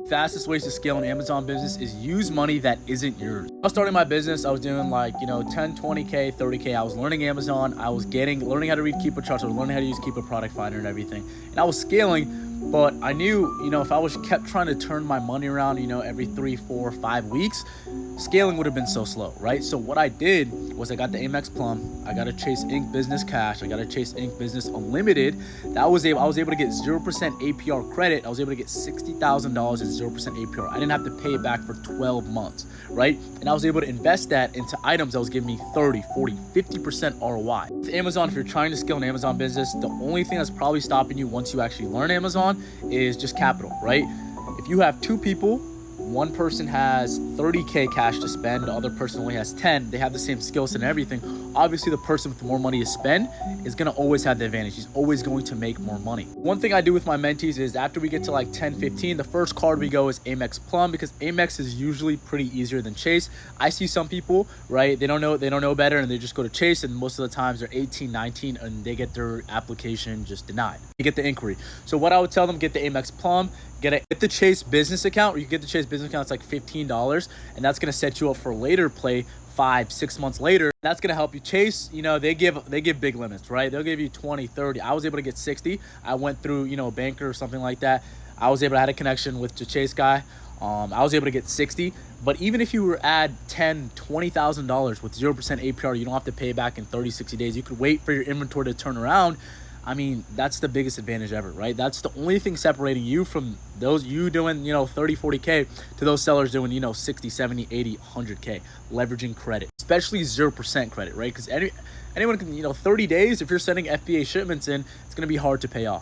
Fastest ways to scale an Amazon business is use money that isn't yours. I was starting my business. I was doing like, 10, 20K, 30K. I was learning Amazon. I was learning how to read Keepa charts. I was learning how to use Keepa Product Finder and everything. And I was scaling, but I knew, if I was kept trying to turn my money around, every 3, 4, 5 weeks, scaling would have been so slow, right? So what I did was I got the Amex Plum. I got a Chase Ink Business Cash. I got a Chase Ink Business Unlimited. I was able to get 0% APR credit. I was able to get $60,000 at 0% APR. I didn't have to pay it back for 12 months, right? And I was able to invest that into items that was giving me 30, 40, 50% ROI. With Amazon, if you're trying to scale an Amazon business, the only thing that's probably stopping you once you actually learn Amazon is just capital, right? If you have 2 people, one person has 30K cash to spend, the other person only has 10, they have the same skill set and everything, obviously the person with more money to spend is going to always have the advantage. He's always going to make more money. One thing I do with my mentees is after we get to like 10, 15, the first card we go is Amex Plum, because Amex is usually pretty easier than Chase. I see some people, right, they don't know better and they just go to Chase, and most of the times they're 18, 19 and they get their application just denied. You get the inquiry. So what I would tell them, get the Amex Plum, get the Chase business account, or you get the Chase business account, it's like $15, and that's going to set you up for later play 5, 6 months later. That's going to help you. Chase, they give big limits, right? They'll give you 20, 30. I was able to get 60. I went through, a banker or something like that. I had a connection with the Chase guy. I was able to get 60. But even if you were add $10,000, $20,000 with 0% APR, you don't have to pay back in 30, 60 days. You could wait for your inventory to turn around. I mean, that's the biggest advantage ever, right? That's the only thing separating you from you doing, 30, 40K to those sellers doing, 60, 70, 80, 100K, leveraging credit, especially 0% credit, right? Because anyone can, 30 days, if you're sending FBA shipments in, it's going to be hard to pay off.